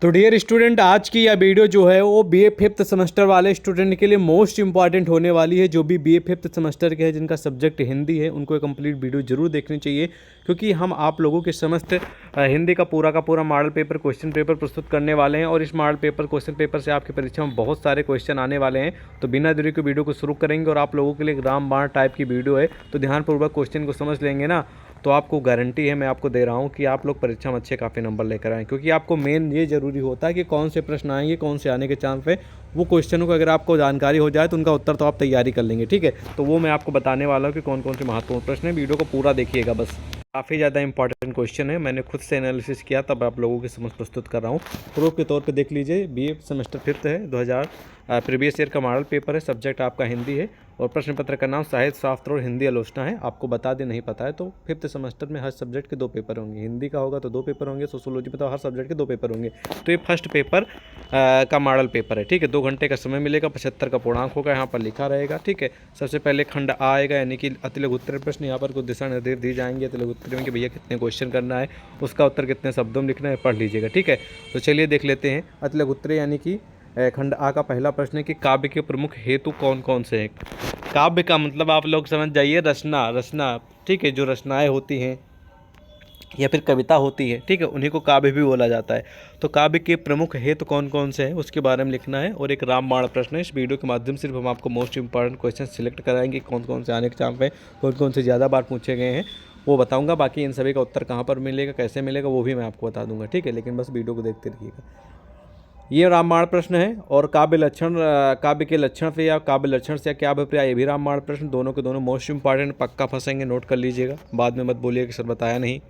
तो dear student, आज की यह वीडियो जो है वो बीए फिफ्थ सेमेस्टर वाले स्टूडेंट के लिए मोस्ट इंपॉर्टेंट होने वाली है। जो भी बीए फिफ्थ सेमेस्टर के हैं जिनका सब्जेक्ट हिंदी है उनको एक कंप्लीट वीडियो जरूर देखनी चाहिए, क्योंकि हम आप लोगों के समस्त हिंदी का पूरा मॉडल पेपर क्वेश्चन पेपर प्रस्तुत करने वाले हैं। और इस मॉडल पेपर क्वेश्चन पेपर से आपकी परीक्षा में बहुत सारे क्वेश्चन आने वाले हैं। तो बिना देरी के वीडियो को शुरू करेंगे और आप लोगों के लिए एक रामबाण टाइप की वीडियो है, तो ध्यानपूर्वक क्वेश्चन को समझ लेंगे ना, तो आपको गारंटी है, मैं आपको दे रहा हूँ कि आप लोग परीक्षा में अच्छे काफ़ी नंबर लेकर आएँ। क्योंकि आपको मेन ये ज़रूरी होता है कि कौन से प्रश्न आएंगे, कौन से आने के चांस है। वो क्वेश्चनों को अगर आपको जानकारी हो जाए तो उनका उत्तर तो आप तैयारी कर लेंगे। ठीक है, तो वो मैं आपको बताने वाला हूँ कि कौन कौन से महत्वपूर्ण प्रश्न है। वीडियो को पूरा देखिएगा, बस काफ़ी ज़्यादा इंपॉर्टेंट क्वेश्चन है। मैंने खुद से एनालिसिस किया, तब आप लोगों के समझ प्रस्तुत कर रहा हूँ। प्रूफ के तौर पे देख लीजिए, बीए सेमेस्टर फिफ्थ है, 2000 प्रीवियस ईयर का मॉडल पेपर है, सब्जेक्ट आपका हिंदी है और प्रश्न पत्र का नाम साहित्य शास्त्र और हिंदी आलोचना है। आपको बता दें, नहीं पता है तो फिफ्थ सेमेस्टर में हर सब्जेक्ट के 2 पेपर होंगे। हिंदी का होगा तो 2 पेपर होंगे, सोशियोलॉजी में तो हर सब्जेक्ट के 2 पेपर होंगे। तो ये फर्स्ट पेपर का मॉडल पेपर है। ठीक है, 2 घंटे का समय मिलेगा, 75 का पूर्णांक होगा, यहाँ पर लिखा रहेगा। ठीक है, सबसे पहले खंड आ आएगा, यानी कि अति लघु उत्तर प्रश्न। यहाँ पर कुछ दिशा निर्देश दी जाएंगे अति लघु उत्तर में कि भैया कितने क्वेश्चन करना है, उसका उत्तर कितने शब्दों में लिखना है, पढ़ लीजिएगा। ठीक है, तो चलिए देख लेते हैं। अति लघु उत्तर यानी कि खंड आ का पहला प्रश्न है कि काव्य के प्रमुख हेतु कौन कौन से हैं। काव्य का मतलब आप लोग समझ जाइए, रचना। ठीक है, जो रचनाएं होती हैं या फिर कविता होती है, ठीक है, उन्हीं को काव्य भी बोला जाता है। तो काव्य के प्रमुख हेतु कौन कौन से हैं उसके बारे में लिखना है। और एक रामबाण प्रश्न है। इस वीडियो के माध्यम से सिर्फ हम आपको मोस्ट इंपॉर्टेंट क्वेश्चन सिलेक्ट कराएंगे, कौन कौन से आने के चांस है, कौन कौन से ज़्यादा बार पूछे गए हैं वो बताऊंगा। बाकी इन सभी का उत्तर कहाँ पर मिलेगा, कैसे मिलेगा, वो भी मैं आपको बता दूंगा। ठीक है, लेकिन बस वीडियो को देखते रहिएगा। ये रामबाण प्रश्न है। और काव्य के लक्षण से या काव्य लक्षण से क्या अभिप्राय, ये भी रामबाण प्रश्न। दोनों के दोनों मोस्ट इंपॉर्टेंट, पक्का फंसेंगे, नोट कर लीजिएगा, बाद में मत बोलिए कि सर बताया नहीं।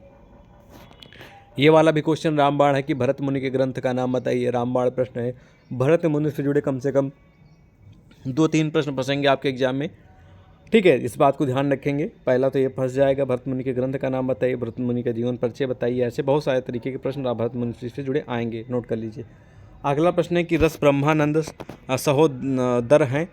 ये वाला भी क्वेश्चन रामबाण है कि भरत मुनि के ग्रंथ का नाम बताइए, रामबाण प्रश्न है। भरत मुनि से जुड़े कम से कम 2-3 प्रश्न फंसेंगे आपके एग्जाम में। ठीक है, इस बात को ध्यान रखेंगे। पहला तो ये फंस जाएगा, भरत मुनि के ग्रंथ का नाम बताइए, भरत मुनि का जीवन परिचय बताइए। ऐसे बहुत सारे तरीके के प्रश्न भरत मुनि से जुड़े आएंगे, नोट कर लीजिए। अगला प्रश्न है कि रस ब्रह्मानंद सहोदर हैं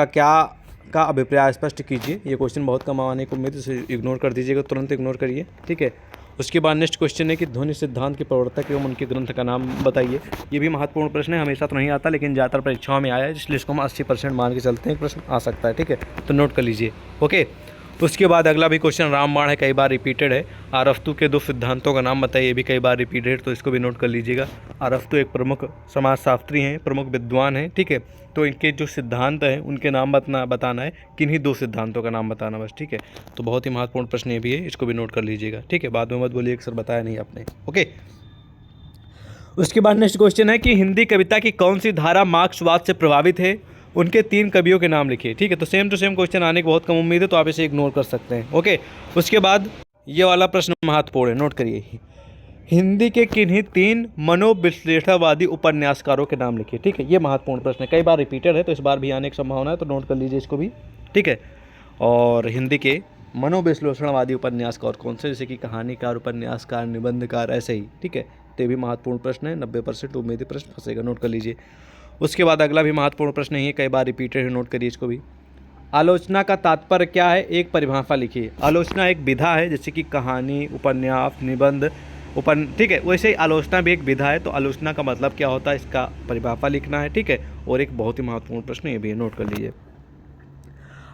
का अभिप्राय स्पष्ट कीजिए। ये क्वेश्चन बहुत कम आने को उम्मीद, इसे इग्नोर कर दीजिएगा, तुरंत इग्नोर करिए। ठीक है, उसके बाद नेक्स्ट क्वेश्चन है कि ध्वनि सिद्धांत के प्रवर्तक एवं उनके ग्रंथ का नाम बताइए। ये भी महत्वपूर्ण प्रश्न है, हमेशा तो नहीं आता लेकिन ज़्यादातर परीक्षाओं में आया है, इसलिए इसको हम 80% मान के चलते हैं, प्रश्न आ सकता है। ठीक है, तो नोट कर लीजिए। ओके, उसके बाद अगला भी क्वेश्चन रामबाण है, कई बार रिपीटेड है। अरस्तु के 2 सिद्धांतों का नाम बताइए, ये भी कई बार रिपीटेड, तो इसको भी नोट कर लीजिएगा। अरस्तु एक प्रमुख समाजशास्त्री हैं, प्रमुख विद्वान हैं। ठीक है, तो इनके जो सिद्धांत हैं उनके नाम बताना है, किन्हीं 2 सिद्धांतों का नाम बताना बस। ठीक है, तो बहुत ही महत्वपूर्ण प्रश्न ये भी है, इसको भी नोट कर लीजिएगा। ठीक है, बाद में मत बोलिए कि सर बताया नहीं आपने। ओके, उसके बाद नेक्स्ट क्वेश्चन है कि हिंदी कविता की कौन सी धारा मार्क्सवाद से प्रभावित है, उनके 3 कवियों के नाम लिखिए। ठीक है, तो सेम टू सेम क्वेश्चन आने की बहुत कम उम्मीद है, तो आप इसे इग्नोर कर सकते हैं। ओके, उसके बाद ये वाला प्रश्न महत्वपूर्ण है, नोट करिए। हिंदी के किन्हीं 3 मनोविश्लेषणवादी उपन्यासकारों के नाम लिखिए। ठीक है, ये महत्वपूर्ण प्रश्न है, कई बार रिपीटेड है, तो इस बार भी आने की संभावना है, तो नोट कर लीजिए इसको भी। ठीक है, और हिंदी के मनोविश्लेषणवादी उपन्यासकार कौन से, जैसे कि कहानीकार, उपन्यासकार, निबंधकार, ऐसे ही। ठीक है, तो ये भी महत्वपूर्ण प्रश्न है, 90% उम्मीदी प्रश्न फंसेगा, नोट कर लीजिए। उसके बाद अगला भी महत्वपूर्ण प्रश्न ही है, कई बार रिपीटेड है, नोट करिए इसको भी। आलोचना का तात्पर्य क्या है, एक परिभाषा लिखिए। आलोचना एक विधा है, जैसे कि कहानी, उपन्यास, निबंध, ठीक है, वैसे ही आलोचना भी एक विधा है। तो आलोचना का मतलब क्या होता है, इसका परिभाषा लिखना है। ठीक है, और एक बहुत ही महत्वपूर्ण प्रश्न ये भी है, नोट कर लीजिए।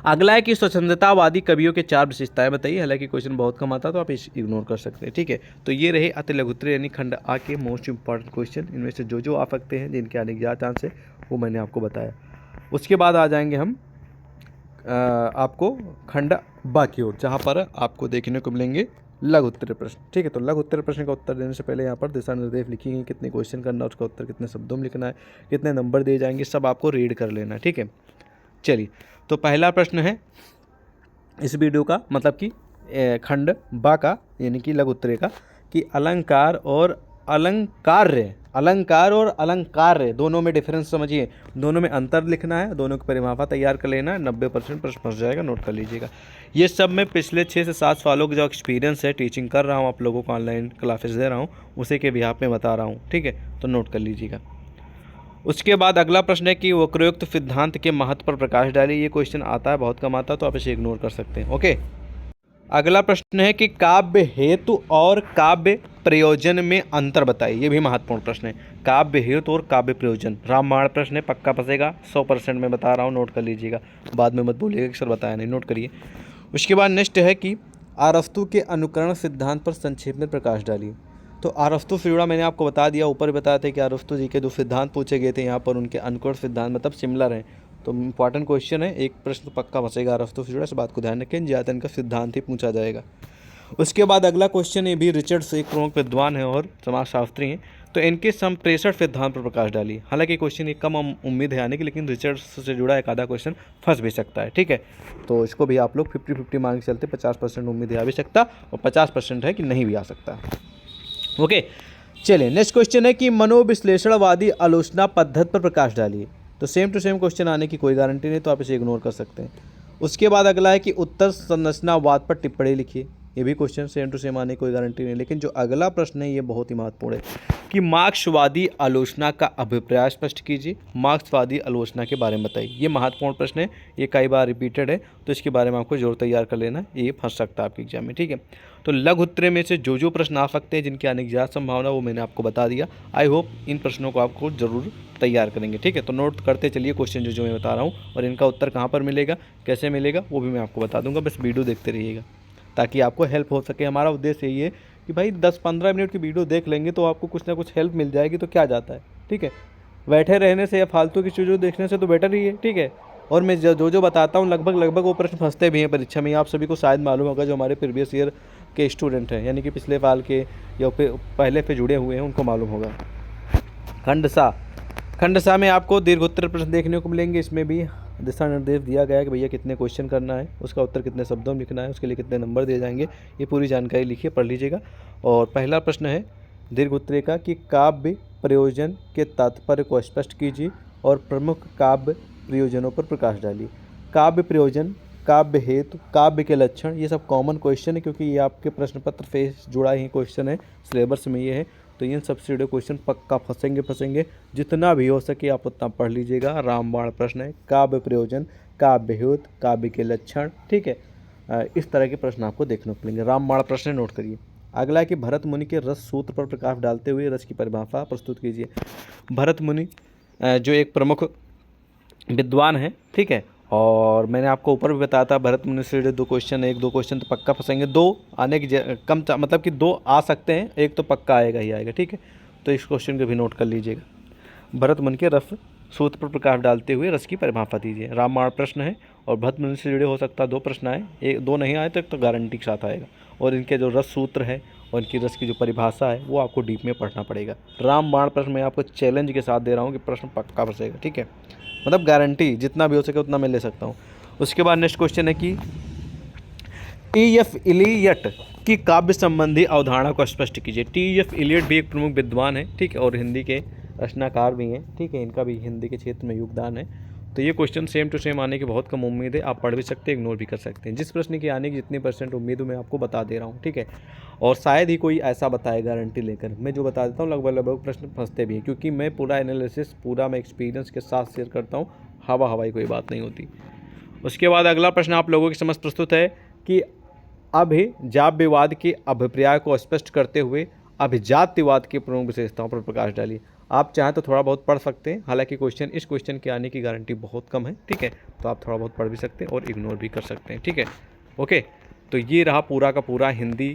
अगला है कि स्वतंत्रतावादी कवियों के 4 विशेषताएं बताइए। हालांकि क्वेश्चन बहुत कम आता है, तो आप इस इग्नोर कर सकते हैं। ठीक है, तो ये रहे अति लघु उत्तर यानी खंड आ के मोस्ट इंपॉर्टेंट क्वेश्चन। इनमें से जो आ सकते हैं, जिनके आने के ज़्यादा चांस है, वो मैंने आपको बताया। उसके बाद आ जाएंगे हम आपको खंड बा की ओर, जहाँ पर आपको देखने को मिलेंगे लघु उत्तर प्रश्न। ठीक है, तो लघु उत्तर प्रश्न का उत्तर देने से पहले यहाँ पर दिशा निर्देश लिखेंगे, कितने क्वेश्चन करना है, उसका उत्तर कितने शब्दों में लिखना है, कितने नंबर दिए जाएंगे, सब आपको रीड कर लेना है। ठीक है, चलिए, तो पहला प्रश्न है इस वीडियो का, मतलब कि खंड बा का यानी कि लघु उत्तरे का, कि अलंकार और अलंकार्य दोनों में डिफरेंस समझिए, दोनों में अंतर लिखना है, दोनों की परिभाषा तैयार कर लेना है। 90% प्रश्न फंस जाएगा, नोट कर लीजिएगा। ये सब मैं पिछले 6 से 7 सालों का जो एक्सपीरियंस है, टीचिंग कर रहा हूँ, आप लोगों को ऑनलाइन क्लासेस दे रहा हूँ, उसी के बिहाफ में बता रहा हूँ। ठीक है, तो नोट कर लीजिएगा। उसके बाद अगला प्रश्न है कि वक्रोक्त सिद्धांत के महत्व पर प्रकाश डालिए। ये क्वेश्चन आता है, बहुत कम आता है, तो आप इसे इग्नोर कर सकते हैं। ओके, अगला प्रश्न है कि काव्य हेतु और काव्य प्रयोजन में अंतर बताइए। ये भी महत्वपूर्ण प्रश्न है। काव्य हेतु और काव्य प्रयोजन, रामायण प्रश्न है, पक्का फंसेगा, 100% मैं बता रहा हूँ, नोट कर लीजिएगा, बाद में मत बोलिएगा कि सर बताया नहीं, नोट करिए। उसके बाद नेक्स्ट है कि अरस्तु के अनुकरण सिद्धांत पर संक्षेप में प्रकाश डालिए। तो अरस्तु से जुड़ा मैंने आपको बता दिया, ऊपर बताया था कि अरस्तु जी के जो सिद्धांत पूछे गए थे यहाँ पर उनके अनुकरण सिद्धांत मतलब सिमिलर हैं। तो इंपॉर्टेंट क्वेश्चन है, एक प्रश्न तो पक्का फंसेगा अरस्तु से जुड़ा, इस बात को ध्यान रखें, ज़्यादातर इनका सिद्धांत ही पूछा जाएगा। उसके बाद अगला क्वेश्चन, ये भी रिचर्ड्स एक प्रमुख विद्वान है और समाजशास्त्री हैं, तो इनके संप्रेषण सिद्धांत पर प्रकाश डालिए। हालांकि क्वेश्चन ये कम उम्मीद है आने की, लेकिन रिचर्ड्स से जुड़ा एक आधा क्वेश्चन फंस भी सकता है, ठीक है। तो इसको भी आप लोग 50-50 मार्क्स चलते, 50% उम्मीद आ भी सकता और 50% है कि नहीं भी आ सकता। ओके, चलिए नेक्स्ट क्वेश्चन है कि मनोविश्लेषणवादी आलोचना पद्धति पर प्रकाश डालिए। तो सेम टू सेम क्वेश्चन आने की कोई गारंटी नहीं, तो आप इसे इग्नोर कर सकते हैं। उसके बाद अगला है कि उत्तर संरचनावाद पर टिप्पणी लिखिए। ये भी क्वेश्चन सेम टू सेम आने की कोई गारंटी नहीं, लेकिन जो अगला प्रश्न है ये बहुत ही महत्वपूर्ण है कि मार्क्सवादी आलोचना का अभिप्राय स्पष्ट कीजिए। मार्क्सवादी आलोचना के बारे में बताइए। ये महत्वपूर्ण प्रश्न है, ये कई बार रिपीटेड है, तो इसके बारे में आपको जरूर तैयार कर लेना, ये फंस सकता है आपके एग्जाम में, ठीक है। तो लघु उत्तरीय में से जो प्रश्न आ सकते हैं जिनकी आने की ज़्यादा संभावना, वो मैंने आपको बता दिया। आई होप इन प्रश्नों को आपको जरूर तैयार करेंगे, ठीक है। तो नोट करते चलिए क्वेश्चन जो मैं बता रहा हूँ, और इनका उत्तर कहाँ पर मिलेगा, कैसे मिलेगा, वो भी मैं आपको बता दूंगा। बस वीडियो देखते रहिएगा ताकि आपको हेल्प हो सके। हमारा उद्देश्य यही है कि भाई 10-15 मिनट की वीडियो देख लेंगे तो आपको कुछ ना कुछ हेल्प मिल जाएगी, तो क्या जाता है, ठीक है। बैठे रहने से या फालतू की चीज़ों देखने से तो बेटर ही है, ठीक है। और मैं जो बताता हूँ लगभग वो प्रश्न फंसते भी हैं परीक्षा में। आप सभी को शायद मालूम होगा, जो हमारे प्रीवियस ईयर के स्टूडेंट हैं, यानी कि पिछले साल के या पहले पे जुड़े हुए हैं, उनको मालूम होगा। खंडसा में आपको दीर्घोत्तर प्रश्न देखने को मिलेंगे। इसमें भी दिशा निर्देश दिया गया है कि भैया कितने क्वेश्चन करना है, उसका उत्तर कितने शब्दों में लिखना है, उसके लिए कितने नंबर दिए जाएंगे, ये पूरी जानकारी लिखिए, पढ़ लीजिएगा। और पहला प्रश्न है दीर्घोत्तरीय का कि काव्य प्रयोजन के तात्पर्य को स्पष्ट कीजिए और प्रमुख काव्य प्रयोजनों पर प्रकाश डालिए। काव्य प्रयोजन, काव्य हेतु, काव्य के लक्षण, ये सब कॉमन क्वेश्चन है, क्योंकि ये आपके प्रश्न पत्र से जुड़ा ही क्वेश्चन है, सिलेबस में ये है। तो इन सबसे जुड़े क्वेश्चन पक्का फंसेंगे, जितना भी हो सके आप उतना पढ़ लीजिएगा। रामबाण प्रश्न है, काव्य प्रयोजन, काव्य हेतु, काव्य के लक्षण, ठीक है। इस तरह के प्रश्न आपको देखने को मिलेंगे। रामबाण प्रश्न नोट करिए। अगला है कि भरत मुनि के रस सूत्र पर प्रकाश डालते हुए रस की परिभाषा प्रस्तुत कीजिए। भरत मुनि जो एक प्रमुख विद्वान है, ठीक है, और मैंने आपको ऊपर भी बताया था भरत मुनि से जुड़े 2 क्वेश्चन, 1-2 क्वेश्चन तो पक्का फंसेंगे, 2 आने की कम मतलब कि 2 आ सकते हैं, 1 तो पक्का आएगा ही आएगा, ठीक है। तो इस क्वेश्चन को भी नोट कर लीजिएगा। भरत मुनि के रस सूत्र पर प्रकाश डालते हुए रस की परिभाषा दीजिए। रामायण प्रश्न है और भरत मुनि से जुड़े हो सकता है 2 प्रश्न आए, 1-2 नहीं आए तो गारंटी के साथ आएगा। और इनके जो रस सूत्र है और इनकी रस की जो परिभाषा है वो आपको डीप में पढ़ना पड़ेगा। रामबाण प्रश्न मैं आपको चैलेंज के साथ दे रहा हूँ कि प्रश्न पक्का फंसेगा, ठीक है, मतलब गारंटी, जितना भी हो सके उतना मैं ले सकता हूँ। उसके बाद नेक्स्ट क्वेश्चन है कि टी.एफ. इलियट की काव्य संबंधी अवधारणा को स्पष्ट कीजिए। टी.एफ. इलियट भी एक प्रमुख विद्वान है, ठीक है, और हिंदी के रचनाकार भी हैं, ठीक है, इनका भी हिंदी के क्षेत्र में योगदान है। तो ये क्वेश्चन सेम टू सेम आने की बहुत कम उम्मीद है, आप पढ़ भी सकते हैं, इग्नोर भी कर सकते हैं। जिस प्रश्न की आने की जितनी % उम्मीद है मैं आपको बता दे रहा हूँ, ठीक है। और शायद ही कोई ऐसा बताए गारंटी लेकर, मैं जो बता देता हूँ लगभग प्रश्न फंसते भी हैं, क्योंकि मैं पूरा एनालिसिस पूरा मैं एक्सपीरियंस के साथ शेयर करता हूँ, हवाई कोई बात नहीं होती। उसके बाद अगला प्रश्न आप लोगों के समझ प्रस्तुत है कि अभिजात्यवाद के अभिप्राय को स्पष्ट करते हुए अभिजात्यवाद की प्रमुख विशेषताओं पर प्रकाश डालिए। आप चाहें तो थोड़ा बहुत पढ़ सकते हैं, हालांकि इस क्वेश्चन के आने की गारंटी बहुत कम है, ठीक है, तो आप थोड़ा बहुत पढ़ भी सकते हैं और इग्नोर भी कर सकते हैं, ठीक है। ओके, तो ये रहा पूरा का पूरा हिंदी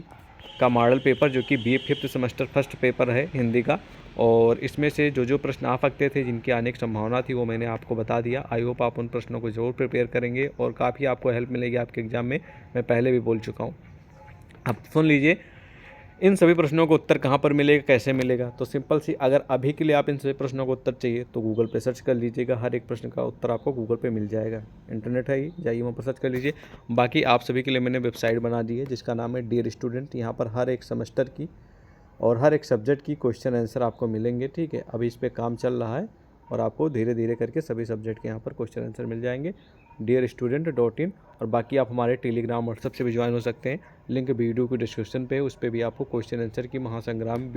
का मॉडल पेपर, जो कि BA 5th semester first paper है हिंदी का। और इसमें से जो प्रश्न आ सकते थे, जिनकी आने की संभावना थी, वो मैंने आपको बता दिया। आई होप आप उन प्रश्नों को जरूर प्रिपेयर करेंगे और काफ़ी आपको हेल्प मिलेगी आपके एग्जाम में। मैं पहले भी बोल चुका हूँ, अब सुन लीजिए इन सभी प्रश्नों को उत्तर कहाँ पर मिलेगा, कैसे मिलेगा। तो सिंपल सी, अगर अभी के लिए आप इन सभी प्रश्नों को उत्तर चाहिए तो गूगल पे सर्च कर लीजिएगा, हर एक प्रश्न का उत्तर आपको गूगल पे मिल जाएगा। इंटरनेट है ही, जाइए वहाँ पर सर्च कर लीजिए। बाकी आप सभी के लिए मैंने वेबसाइट बना दी है जिसका नाम है डियर स्टूडेंट। यहाँ पर हर एक सेमेस्टर की और हर एक सब्जेक्ट की क्वेश्चन आंसर आपको मिलेंगे, ठीक है। अभी इस पर काम चल रहा है और आपको धीरे धीरे करके सभी सब्जेक्ट के यहाँ पर क्वेश्चन आंसर मिल जाएंगे dearstudent.in। और बाकी आप हमारे टेलीग्राम व्हाट्सएप से भी ज्वाइन हो सकते हैं, लिंक वीडियो की डिस्क्रिप्शन पे, उस पर भी आपको क्वेश्चन आंसर की महासंग्राम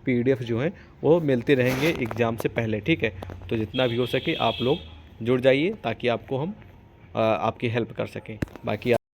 PDF जो हैं वो मिलते रहेंगे एग्ज़ाम से पहले, ठीक है। तो जितना भी हो सके आप लोग जुड़ जाइए ताकि आपको हम आपकी हेल्प कर सकें। बाकी